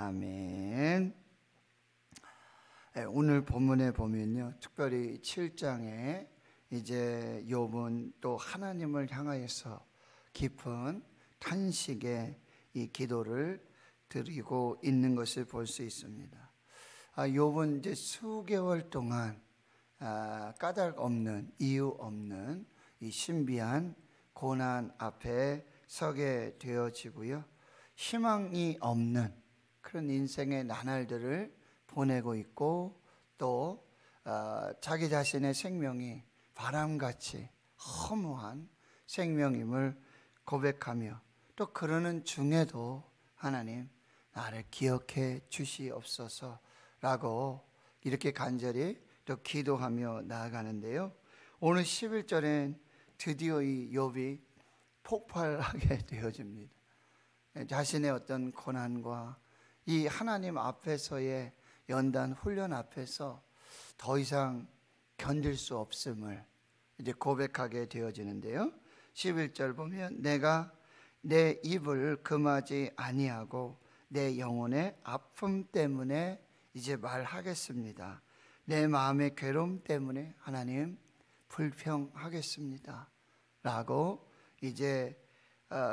아멘. 오늘 본문에 보면요, 특별히 7장에 이제 욥은 또 하나님을 향하여서 깊은 탄식의 이 기도를 드리고 있는 것을 볼 수 있습니다. 욥은 이제 수개월 동안 까닭 없는, 이유 없는 이 신비한 고난 앞에 서게 되어지고요, 희망이 없는 그런 인생의 나날들을 보내고 있고, 또 자기 자신의 생명이 바람같이 허무한 생명임을 고백하며, 또 그러는 중에도 하나님 나를 기억해 주시옵소서라고 이렇게 간절히 또 기도하며 나아가는데요, 오늘 11절엔 드디어 이 욥이 폭발하게 되어집니다. 자신의 어떤 고난과 이 하나님 앞에서의 연단 훈련 앞에서 더 이상 견딜 수 없음을 이제 고백하게 되어지는데요, 11절 보면 내가 내 입을 금하지 아니하고 내 영혼의 아픔 때문에 이제 말하겠습니다. 내 마음의 괴로움 때문에 하나님 불평하겠습니다 라고 이제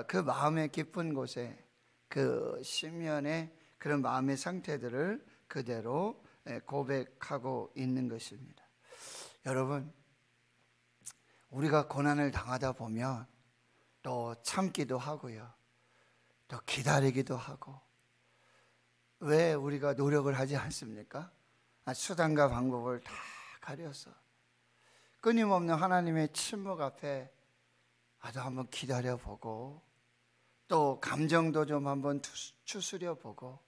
그 마음의 깊은 곳에 그 심연의 그런 마음의 상태들을 그대로 고백하고 있는 것입니다. 여러분, 우리가 고난을 당하다 보면 또 참기도 하고요, 또 기다리기도 하고, 왜 우리가 노력을 하지 않습니까? 수단과 방법을 다 가려서 끊임없는 하나님의 침묵 앞에 나도 한번 기다려보고, 또 감정도 좀 한번 추스려보고,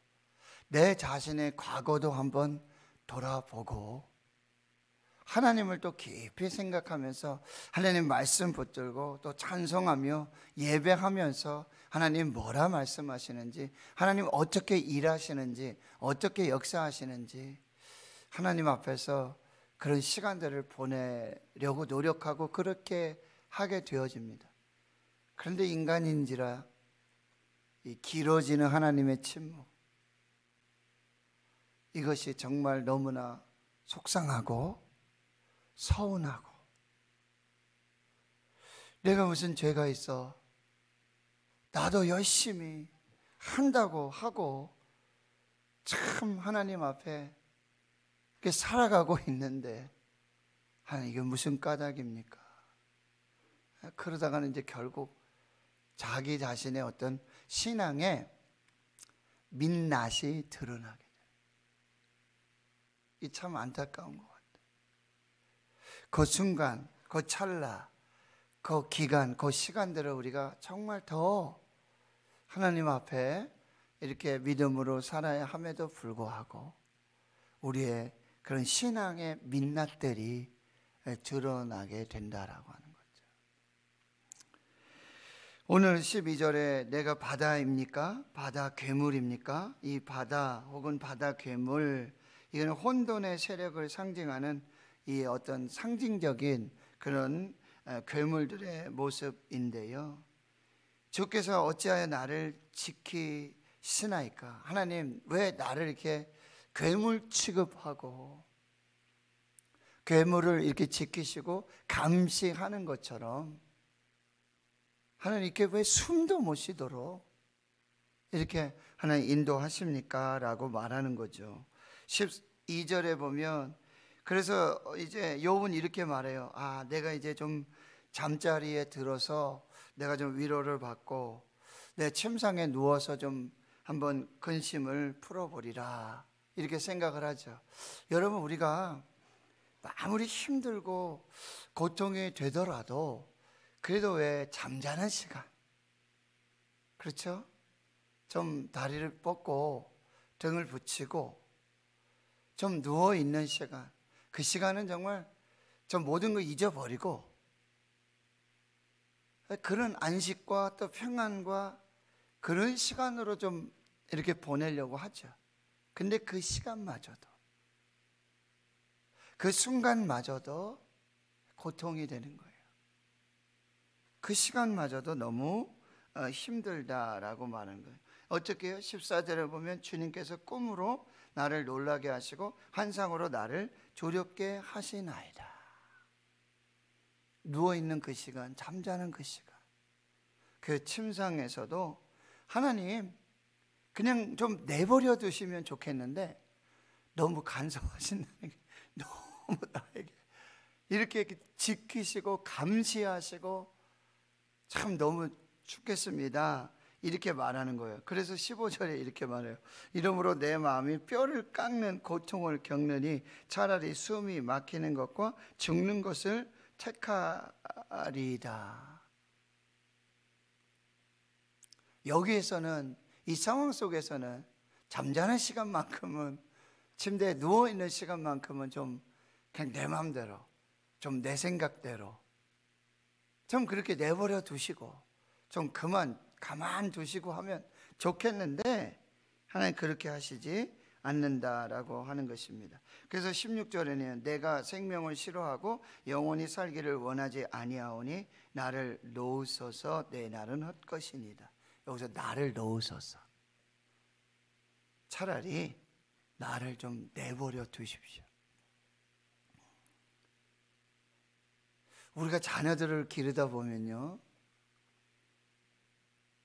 내 자신의 과거도 한번 돌아보고, 하나님을 또 깊이 생각하면서 하나님 말씀 붙들고 또 찬송하며 예배하면서 하나님 뭐라 말씀하시는지, 하나님 어떻게 일하시는지, 어떻게 역사하시는지 하나님 앞에서 그런 시간들을 보내려고 노력하고 그렇게 하게 되어집니다. 그런데 인간인지라 이 길어지는 하나님의 침묵, 이것이 정말 너무나 속상하고 서운하고, 내가 무슨 죄가 있어, 나도 열심히 한다고 하고 참 하나님 앞에 이렇게 살아가고 있는데 하나님 이게 무슨 까닭입니까? 그러다가는 이제 결국 자기 자신의 어떤 신앙의 민낯이 드러나게 돼요. 이 참 안타까운 것 같아요. 그 순간, 그 찰나, 그 기간, 그 시간들을 우리가 정말 더 하나님 앞에 이렇게 믿음으로 살아야 함에도 불구하고 우리의 그런 신앙의 민낯들이 드러나게 된다라고 하는 거죠. 오늘 12절에 내가 바다입니까? 바다 괴물입니까? 이 바다 혹은 바다 괴물, 이거는 혼돈의 세력을 상징하는 이 어떤 상징적인 그런 괴물들의 모습인데요, 주께서 어찌하여 나를 지키시나이까? 하나님 왜 나를 이렇게 괴물 취급하고 괴물을 이렇게 지키시고 감시하는 것처럼 하나님께 왜 숨도 못 쉬도록 이렇게 하나님 인도하십니까? 라고 말하는 거죠. 12절에 보면, 그래서 이제 욥은 이렇게 말해요. 내가 이제 좀 잠자리에 들어서 내가 좀 위로를 받고 내 침상에 누워서 좀 한번 근심을 풀어보리라, 이렇게 생각을 하죠. 여러분, 우리가 아무리 힘들고 고통이 되더라도 그래도 왜 잠자는 시간, 그렇죠? 좀 다리를 뻗고 등을 붙이고 좀 누워있는 시간, 그 시간은 정말 좀 모든 걸 잊어버리고 그런 안식과 또 평안과 그런 시간으로 좀 이렇게 보내려고 하죠. 근데 그 시간마저도, 그 순간마저도 고통이 되는 거예요. 그 시간마저도 너무 힘들다라고 말하는 거예요. 어떻게 해요? 14절에 보면 주님께서 꿈으로 나를 놀라게 하시고 환상으로 나를 조렵게 하시나이다. 누워있는 그 시간, 잠자는 그 시간, 그 침상에서도 하나님 그냥 좀 내버려 두시면 좋겠는데 너무 간섭하신다는 게 너무 나에게 이렇게 지키시고 감시하시고 참 너무 죽겠습니다, 이렇게 말하는 거예요. 그래서 15절에 이렇게 말해요. 이러므로 내 마음이 뼈를 깎는 고통을 겪느니 차라리 숨이 막히는 것과 죽는 것을 택하리이다. 여기에서는, 이 상황 속에서는 잠자는 시간만큼은, 침대에 누워있는 시간만큼은 좀 그냥 내 마음대로, 좀 내 생각대로 좀 그렇게 내버려 두시고 좀 가만 두시고 하면 좋겠는데 하나님 그렇게 하시지 않는다라고 하는 것입니다. 그래서 16절에는 내가 생명을 싫어하고 영원히 살기를 원하지 아니하오니 나를 놓으소서, 내 날은 헛것이니이다. 여기서 나를 놓으소서, 차라리 나를 좀 내버려 두십시오. 우리가 자녀들을 기르다 보면요,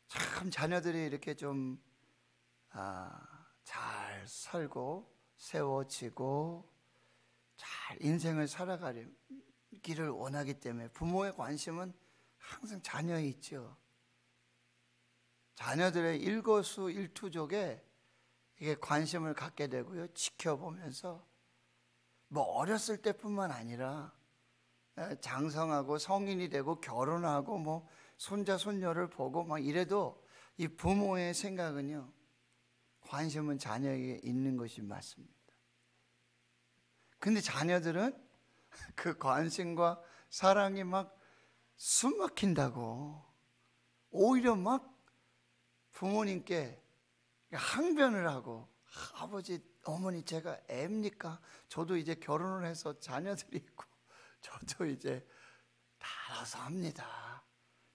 참 자녀들이 이렇게 좀 잘 살고 세워지고 잘 인생을 살아가기를 원하기 때문에 부모의 관심은 항상 자녀에 있죠. 자녀들의 일거수일투족에 이게 관심을 갖게 되고요, 지켜보면서 뭐 어렸을 때뿐만 아니라 장성하고 성인이 되고 결혼하고 뭐 손자 손녀를 보고 막 이래도 이 부모의 생각은요, 관심은 자녀에게 있는 것이 맞습니다. 근데 자녀들은 그 관심과 사랑이 막 숨 막힌다고 오히려 막 부모님께 항변을 하고, 아버지 어머니 제가 애입니까? 저도 이제 결혼을 해서 자녀들이 있고 저도 이제 다 알아서 합니다.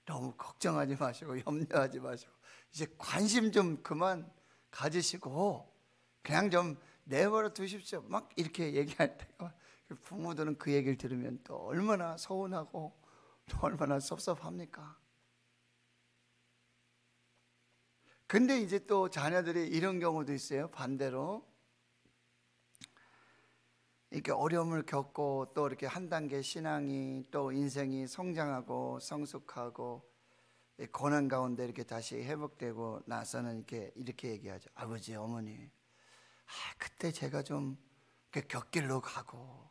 너무 걱정하지 마시고 염려하지 마시고 이제 관심 좀 그만 가지시고 그냥 좀 내버려 두십시오, 막 이렇게 얘기할 때가, 부모들은 그 얘기를 들으면 또 얼마나 서운하고 또 얼마나 섭섭합니까? 근데 이제 또 자녀들이 이런 경우도 있어요. 반대로 이렇게 어려움을 겪고 또 이렇게 한 단계 신앙이 또 인생이 성장하고 성숙하고 고난 가운데 이렇게 다시 회복되고 나서는 이렇게 얘기하죠. 아버지 어머니, 그때 제가 좀 곁길로 가고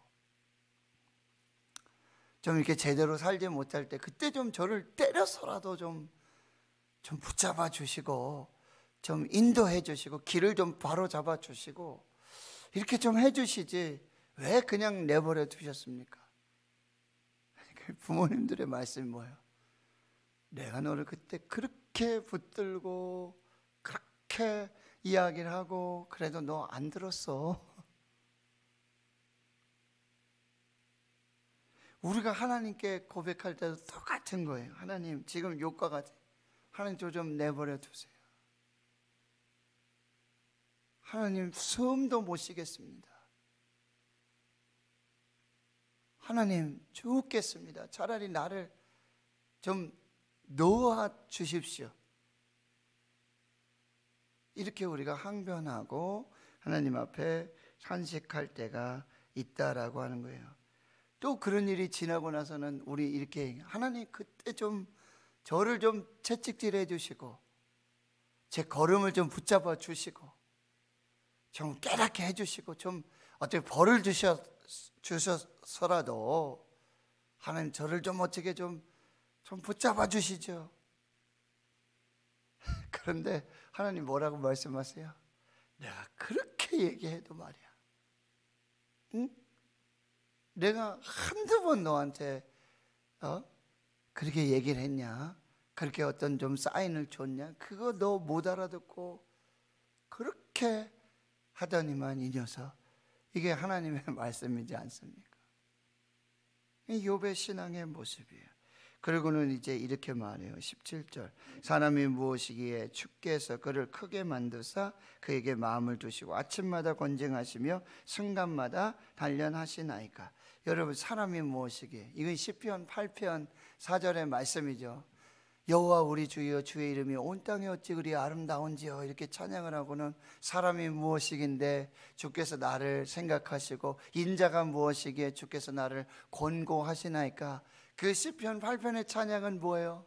좀 이렇게 제대로 살지 못할 때 그때 좀 저를 때려서라도 좀 붙잡아 주시고 좀 인도해 주시고 길을 좀 바로 잡아 주시고 이렇게 좀 해 주시지 왜 그냥 내버려 두셨습니까? 부모님들의 말씀이 뭐예요? 내가 너를 그때 그렇게 붙들고 그렇게 이야기를 하고 그래도 너 안 들었어. 우리가 하나님께 고백할 때도 똑같은 거예요. 하나님 지금 욕과 같아, 하나님 저 좀 내버려 두세요. 하나님 숨도 못 쉬겠습니다. 하나님 죽겠습니다. 차라리 나를 좀 놓아 주십시오. 이렇게 우리가 항변하고 하나님 앞에 탄식할 때가 있다라고 하는 거예요. 또 그런 일이 지나고 나서는 우리 이렇게, 하나님 그때 좀 저를 좀 채찍질해 주시고 제 걸음을 좀 붙잡아 주시고 좀 깨닫게 해 주시고 좀 어떻게 벌을 주셔서라도 하나님 저를 좀 어떻게 좀 붙잡아 주시죠. 그런데 하나님 뭐라고 말씀하세요? 내가 그렇게 얘기해도 말이야, 응? 내가 한두 번 너한테 그렇게 얘기를 했냐? 그렇게 어떤 좀 사인을 줬냐? 그거 너 못 알아듣고 그렇게 하더니만 이 녀석, 이게 하나님의 말씀이지 않습니까? 이 욥의 신앙의 모습이에요. 그리고는 이제 이렇게 말해요. 17절. 사람이 무엇이기에 주께서 그를 크게 만드사 그에게 마음을 두시고 아침마다 권징하시며 순간마다 단련하시나이까. 여러분, 사람이 무엇이기에, 이건 시편 8편 4절의 말씀이죠. 여호와 우리 주여, 주의 이름이 온 땅에 어찌 그리 아름다운지요. 이렇게 찬양을 하고는 사람이 무엇이긴데 주께서 나를 생각하시고 인자가 무엇이기에 주께서 나를 권고하시나이까. 그 시편 8편의 찬양은 뭐예요?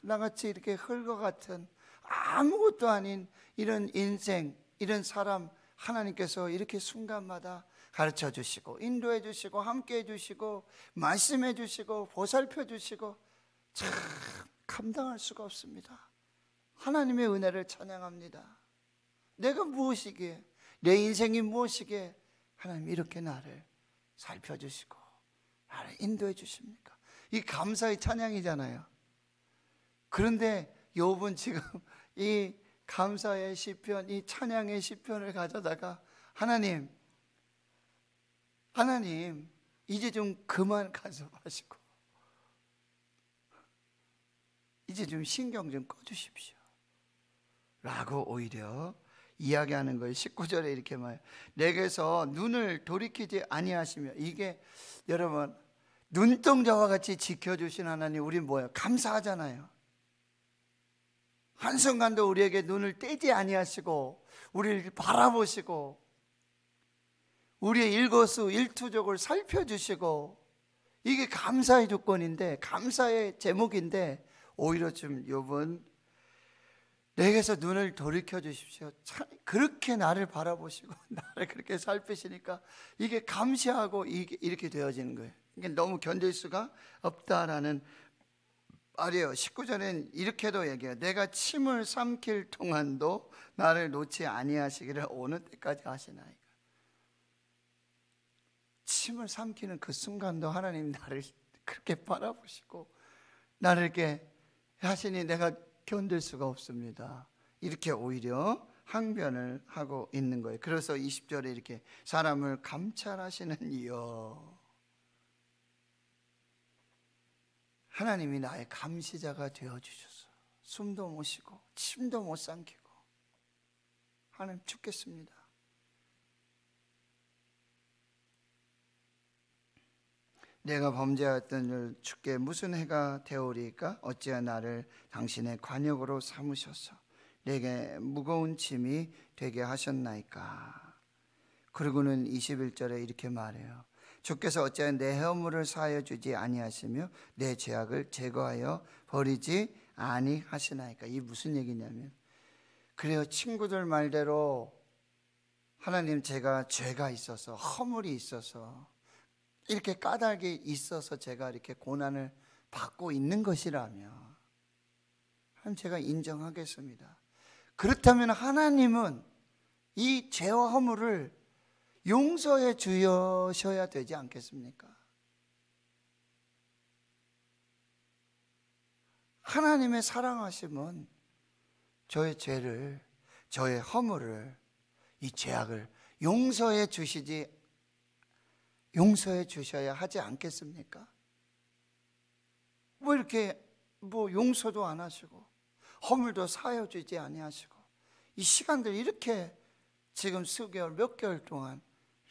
나같이 이렇게 흙과 같은 아무것도 아닌 이런 인생, 이런 사람 하나님께서 이렇게 순간마다 가르쳐 주시고 인도해 주시고 함께 해 주시고 말씀해 주시고 보살펴 주시고, 참 감당할 수가 없습니다. 하나님의 은혜를 찬양합니다. 내가 무엇이기에, 내 인생이 무엇이기에 하나님 이렇게 나를 살펴주시고 나를 인도해 주십니까? 이 감사의 찬양이잖아요. 그런데 욥은 지금 이 감사의 시편, 이 찬양의 시편을 가져다가 하나님 이제 좀 그만 간섭하시고 이제 좀 신경 좀 꺼주십시오 라고 오히려 이야기하는 거예요. 19절에 이렇게 말해요. 내게서 눈을 돌이키지 아니하시며. 이게 여러분, 눈동자와 같이 지켜주신 하나님, 우리 뭐예요? 감사하잖아요. 한순간도 우리에게 눈을 떼지 아니하시고 우리를 바라보시고 우리의 일거수일투족을 살펴주시고, 이게 감사의 조건인데, 감사의 제목인데, 오히려 좀 욥은 내게서 눈을 돌이켜 주십시오. 참 그렇게 나를 바라보시고 나를 그렇게 살피시니까 이게 감시하고 이렇게 되어지는 거예요. 이게 너무 견딜 수가 없다라는 말이에요. 19절엔 이렇게도 얘기해요. 내가 침을 삼킬 동안도 나를 놓지 아니하시기를 어느 때까지 하시나이까. 침을 삼키는 그 순간도 하나님 나를 그렇게 바라보시고 나를 이렇게 하시니 내가 견딜 수가 없습니다. 이렇게 오히려 항변을 하고 있는 거예요. 그래서 20절에 이렇게 사람을 감찰하시는 이여. 하나님이 나의 감시자가 되어주셔서 숨도 못 쉬고 침도 못 삼키고 하나님 죽겠습니다. 내가 범죄하였던 일 주께 무슨 해가 되오리까? 어찌하여 나를 당신의 관역으로 삼으셔서 내게 무거운 짐이 되게 하셨나이까. 그리고는 21절에 이렇게 말해요. 주께서 어찌하여 내 허물을 사하여 주지 아니하시며 내 죄악을 제거하여 버리지 아니하시나이까. 이게 무슨 얘기냐면, 그래요, 친구들 말대로 하나님, 제가 죄가 있어서 허물이 있어서 이렇게 까닭이 있어서 제가 이렇게 고난을 받고 있는 것이라면 하나님, 제가 인정하겠습니다. 그렇다면 하나님은 이 죄와 허물을 용서해 주셔야 되지 않겠습니까? 하나님의 사랑하심은 저의 죄를, 저의 허물을, 이 죄악을 용서해 주셔야 하지 않겠습니까? 뭐 이렇게 용서도 안 하시고 허물도 사하여 주지 아니하시고 이 시간들 이렇게 지금 수개월 몇 개월 동안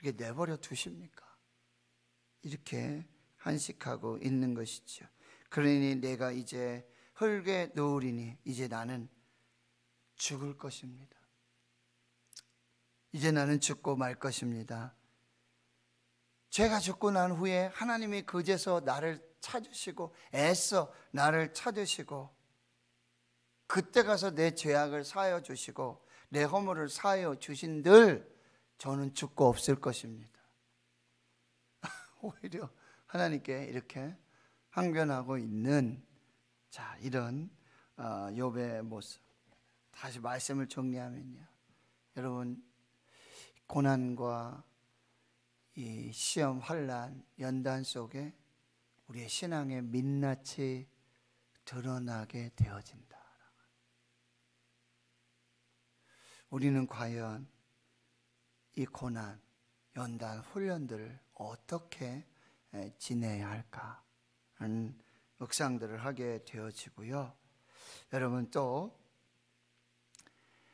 이렇게 내버려 두십니까? 이렇게 한식하고 있는 것이죠. 그러니 내가 이제 흙에 누우리니 이제 나는 죽을 것입니다. 이제 나는 죽고 말 것입니다. 죄가 죽고 난 후에 하나님이 그제서 나를 찾으시고 애써 나를 찾으시고 그때 가서 내 죄악을 사하여 주시고 내 허물을 사하여 주신들 저는 죽고 없을 것입니다. 오히려 하나님께 이렇게 항변하고 있는, 자, 이런 욥의 모습. 다시 말씀을 정리하면요, 여러분, 고난과 이 시험, 환난, 연단 속에 우리의 신앙의 민낯이 드러나게 되어진다. 우리는 과연 이 고난, 연단, 훈련들을 어떻게 지내야 할까 하는 묵상들을 하게 되어지고요. 여러분, 또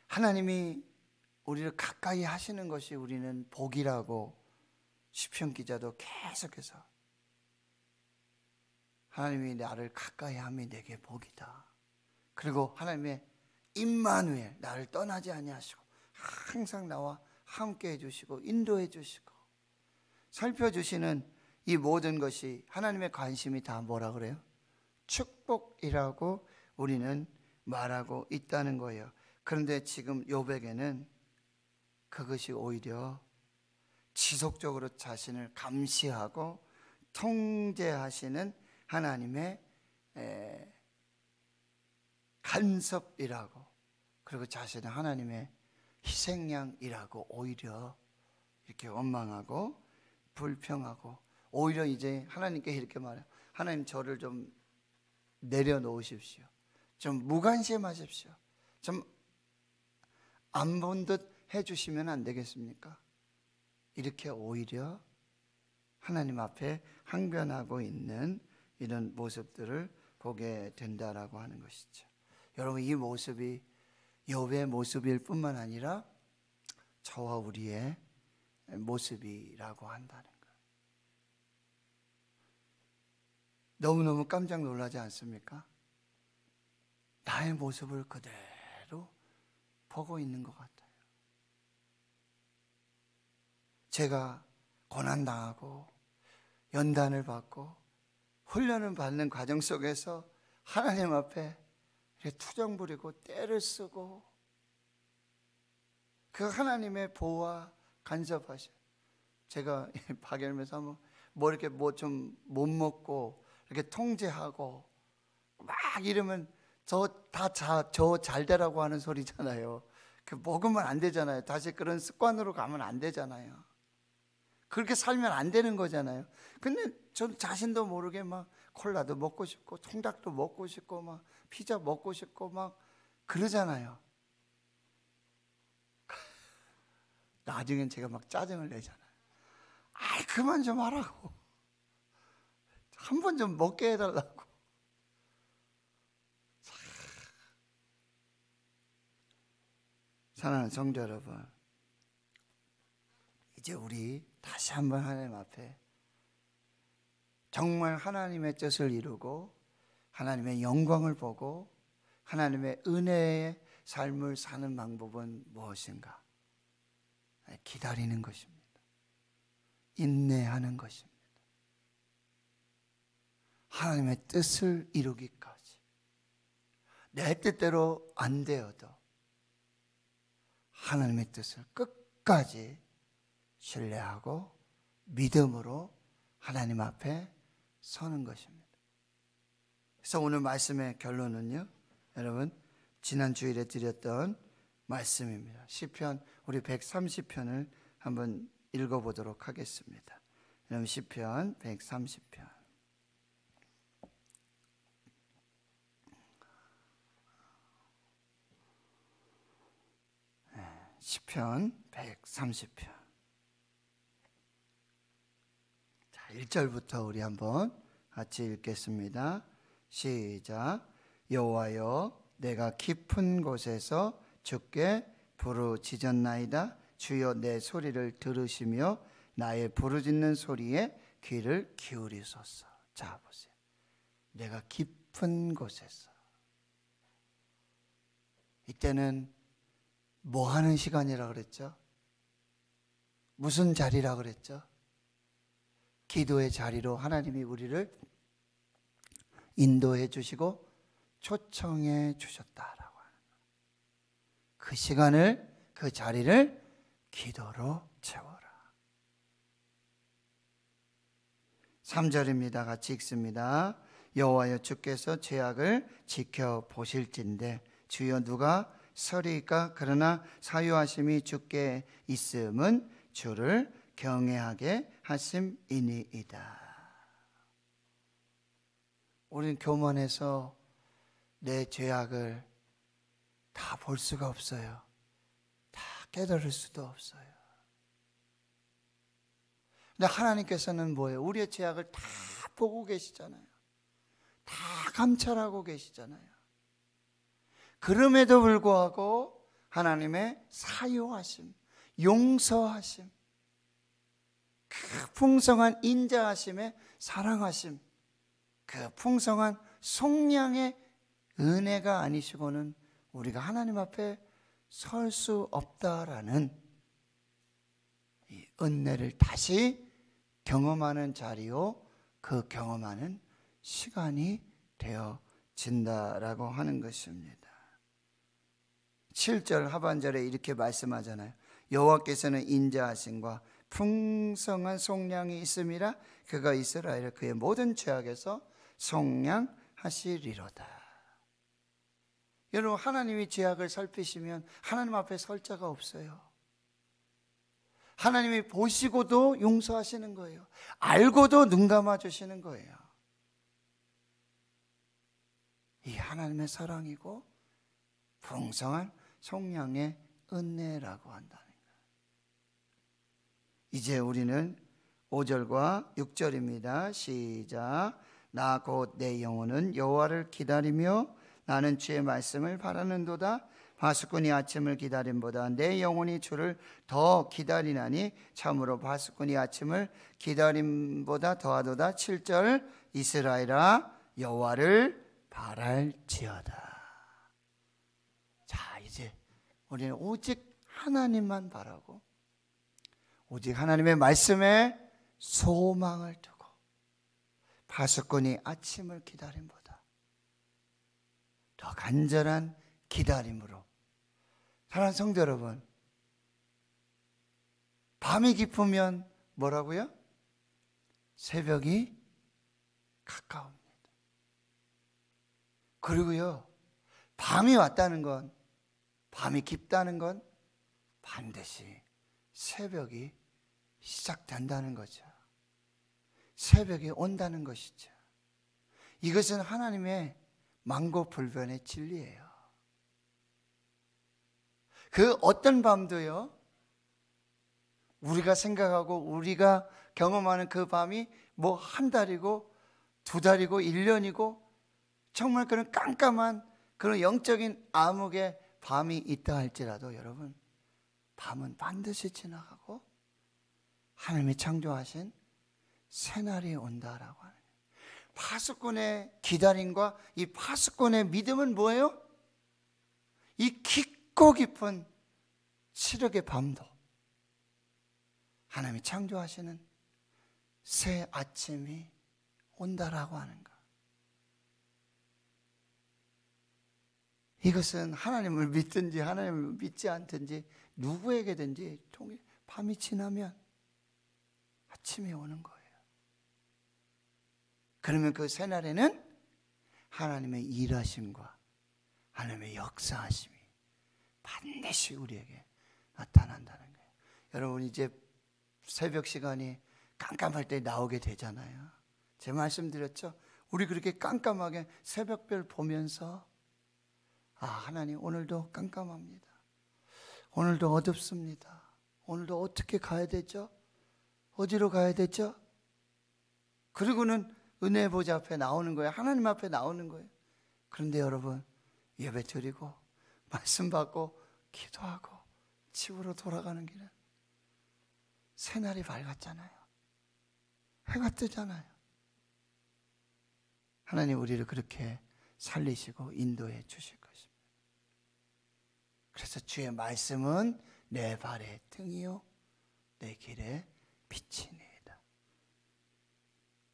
하나님이 우리를 가까이 하시는 것이 우리는 복이라고 시편 기자도 계속해서, 하나님이 나를 가까이 함이 내게 복이다. 그리고 하나님의 임마누엘, 나를 떠나지 아니하시고 항상 나와 함께 해주시고 인도해 주시고 살펴주시는 이 모든 것이 하나님의 관심이 다 뭐라 그래요? 축복이라고 우리는 말하고 있다는 거예요. 그런데 지금 욥에게는 그것이 오히려 지속적으로 자신을 감시하고 통제하시는 하나님의 간섭이라고, 그리고 자신은 하나님의 희생양이라고 오히려 이렇게 원망하고 불평하고, 오히려 이제 하나님께 이렇게 말해요. 하나님, 저를 좀 내려놓으십시오. 좀 무관심하십시오. 좀 안 본 듯 해주시면 안 되겠습니까? 이렇게 오히려 하나님 앞에 항변하고 있는 이런 모습들을 보게 된다라고 하는 것이죠. 여러분, 이 모습이 욥의 모습일 뿐만 아니라 저와 우리의 모습이라고 한다는 거예요. 너무너무 깜짝 놀라지 않습니까? 나의 모습을 그대로 보고 있는 것 같아요. 제가 고난당하고 연단을 받고 훈련을 받는 과정 속에서 하나님 앞에 이렇게 투정 부리고 떼를 쓰고, 그 하나님의 보호와 간섭하셔. 제가 박열면서 한번 뭐 이렇게 뭐 좀 못 먹고 이렇게 통제하고 막 이러면 저 잘 되라고 하는 소리잖아요. 그 먹으면 안 되잖아요. 다시 그런 습관으로 가면 안 되잖아요. 그렇게 살면 안 되는 거잖아요. 근데 전 자신도 모르게 막 콜라도 먹고 싶고 통닭도 먹고 싶고 막 피자 먹고 싶고 막 그러잖아요. 나중엔 제가 막 짜증을 내잖아요. 아이, 그만 좀 하라고. 한 번 좀 먹게 해달라고. 사랑하는 성도 여러분, 이제 우리 다시 한번 하나님 앞에 정말 하나님의 뜻을 이루고 하나님의 영광을 보고 하나님의 은혜의 삶을 사는 방법은 무엇인가? 기다리는 것입니다. 인내하는 것입니다. 하나님의 뜻을 이루기까지. 내 뜻대로 안 되어도 하나님의 뜻을 끝까지 신뢰하고 믿음으로 하나님 앞에 서는 것입니다. 그래서 오늘 말씀의 결론은요, 여러분, 지난 주일에 드렸던 말씀입니다. 시편 우리 130편을 한번 읽어보도록 하겠습니다. 여러분, 시편 130편. 시편 130편. 자, 1절부터 우리 한번 같이 읽겠습니다. 시작. 여호와여, 내가 깊은 곳에서 주께 부르짖었나이다. 주여, 내 소리를 들으시며 나의 부르짖는 소리에 귀를 기울이소서. 자, 보세요. 내가 깊은 곳에서. 이때는 뭐 하는 시간이라 그랬죠? 무슨 자리라 그랬죠? 기도의 자리로 하나님이 우리를 인도해 주시고 초청해 주셨다라고 하는 거예요. 그 시간을, 그 자리를 기도로 채워라. 3절입니다. 같이 읽습니다. 여호와여, 주께서 죄악을 지켜보실진대 주여, 누가 서리이까? 그러나 사유하심이 주께 있음은 주를 경외하게 하심이니이다. 우리는 교만해서 내 죄악을 다 볼 수가 없어요. 다 깨달을 수도 없어요. 근데 하나님께서는 뭐예요? 우리의 죄악을 다 보고 계시잖아요. 다 감찰하고 계시잖아요. 그럼에도 불구하고 하나님의 사유하심, 용서하심, 그 풍성한 인자하심에 사랑하심, 그 풍성한 속량의 은혜가 아니시고는 우리가 하나님 앞에 설 수 없다라는 이 은혜를 다시 경험하는 자리요, 그 경험하는 시간이 되어진다라고 하는 것입니다. 7절 하반절에 이렇게 말씀하잖아요. 여호와께서는 인자하심과 풍성한 속량이 있음이라 그가 이스라엘을 그의 모든 죄악에서 속량하시리로다. 여러분, 하나님이 죄악을 살피시면 하나님 앞에 설 자가 없어요. 하나님이 보시고도 용서하시는 거예요. 알고도 눈 감아 주시는 거예요. 이 하나님의 사랑이고 풍성한 속량의 은혜라고 한다는 거예요. 이제 우리는 5절과 6절입니다. 시작. 나 곧 내 영혼은 여호와를 기다리며 나는 주의 말씀을 바라는도다. 파수꾼이 아침을 기다림보다 내 영혼이 주를 더 기다리나니 참으로 파수꾼이 아침을 기다림보다 더하도다. 7절. 이스라엘아 여호와를 바랄지어다. 자, 이제 우리는 오직 하나님만 바라고 오직 하나님의 말씀에 소망을 두고 파수꾼이 아침을 기다림보다 더 간절한 기다림으로. 사랑하는 성도 여러분, 밤이 깊으면 뭐라고요? 새벽이 가까웁니다. 그리고요, 밤이 왔다는 건, 밤이 깊다는 건 반드시 새벽이 시작된다는 거죠. 새벽이 온다는 것이죠. 이것은 하나님의 만고불변의 진리예요. 그 어떤 밤도요, 우리가 생각하고 우리가 경험하는 그 밤이 뭐 한 달이고 두 달이고 1년이고 정말 그런 깜깜한 그런 영적인 암흑의 밤이 있다 할지라도 여러분, 밤은 반드시 지나가고 하나님이 창조하신 새날이 온다라고 하는 거예요. 파수꾼의 기다림과 이 파수꾼의 믿음은 뭐예요? 이 깊고 깊은 시력의 밤도 하나님이 창조하시는 새 아침이 온다라고 하는 것. 이것은 하나님을 믿든지 하나님을 믿지 않든지 누구에게든지 밤이 지나면 아침이 오는 거예요. 그러면 그 새날에는 하나님의 일하심과 하나님의 역사하심이 반드시 우리에게 나타난다는 거예요. 여러분, 이제 새벽 시간이 깜깜할 때 나오게 되잖아요. 제 말씀드렸죠? 우리 그렇게 깜깜하게 새벽별 보면서 하나님 오늘도 깜깜합니다. 오늘도 어둡습니다. 오늘도 어떻게 가야 되죠? 어디로 가야 되죠? 그리고는 은혜 보좌 앞에 나오는 거예요. 하나님 앞에 나오는 거예요. 그런데 여러분, 예배 드리고 말씀 받고 기도하고 집으로 돌아가는 길은 새날이 밝았잖아요. 해가 뜨잖아요. 하나님 우리를 그렇게 살리시고 인도해 주실 것입니다. 그래서 주의 말씀은 내 발의 등이요 내 길의 빛이니이다.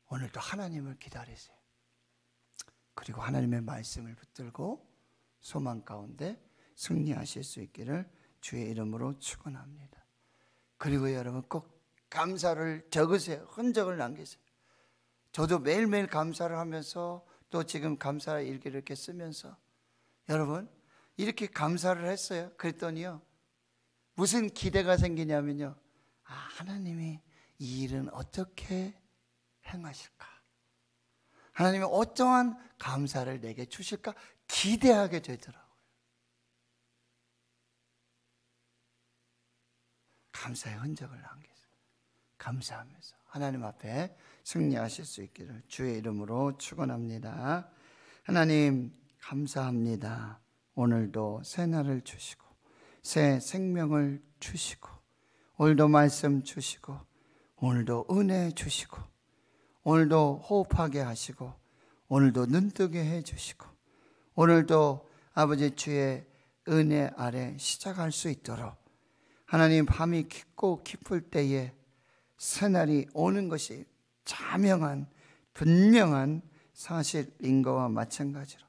오늘도 하나님을 기다리세요. 그리고 하나님의 말씀을 붙들고 소망 가운데 승리하실 수 있기를 주의 이름으로 축원합니다. 그리고 여러분 꼭 감사를 적으세요. 흔적을 남기세요. 저도 매일매일 감사를 하면서 또 지금 감사 일기를 이렇게 쓰면서 여러분 이렇게 감사를 했어요. 그랬더니요, 무슨 기대가 생기냐면요, 하나님이 이 일은 어떻게 행하실까? 하나님이 어떠한 감사를 내게 주실까? 기대하게 되더라고요. 감사의 흔적을 남기세요. 감사하면서 하나님 앞에 승리하실 수 있기를 주의 이름으로 축원합니다. 하나님 감사합니다. 오늘도 새 날을 주시고 새 생명을 주시고 오늘도 말씀 주시고 오늘도 은혜 주시고 오늘도 호흡하게 하시고 오늘도 눈뜨게 해주시고 오늘도 아버지 주의 은혜 아래 시작할 수 있도록 하나님 밤이 깊고 깊을 때에 새날이 오는 것이 자명한 분명한 사실인 것과 마찬가지로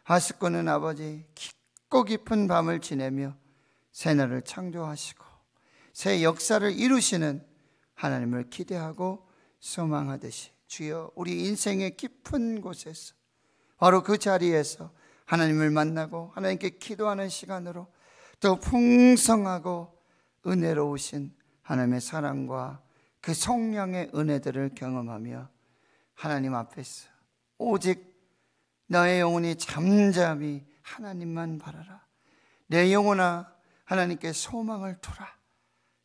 하스꾼은 아버지 깊고 깊은 밤을 지내며 새날을 창조하시고 새 역사를 이루시는 하나님을 기대하고 소망하듯이 주여 우리 인생의 깊은 곳에서 바로 그 자리에서 하나님을 만나고 하나님께 기도하는 시간으로 더 풍성하고 은혜로우신 하나님의 사랑과 그 성령의 은혜들을 경험하며 하나님 앞에서 오직 너의 영혼이 잠잠히 하나님만 바라라. 내 영혼아 하나님께 소망을 두라.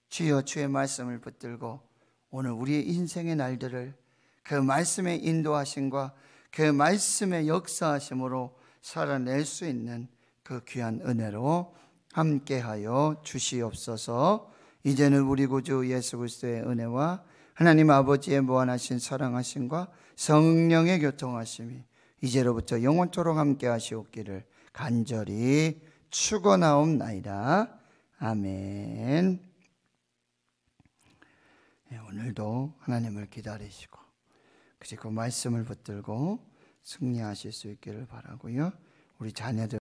주여 주의 말씀을 붙들고 오늘 우리의 인생의 날들을 그 말씀의 인도하심과 그 말씀의 역사하심으로 살아낼 수 있는 그 귀한 은혜로 함께하여 주시옵소서. 이제는 우리 구주 예수 그리스도의 은혜와 하나님 아버지의 무한하신 사랑하심과 성령의 교통하심이 이제로부터 영원토록 함께하시옵기를 간절히 축원하옵나이다. 아멘. 오늘도 하나님을 기다리시고 그리고 말씀을 붙들고 승리하실 수 있기를 바라고요. 우리 자녀들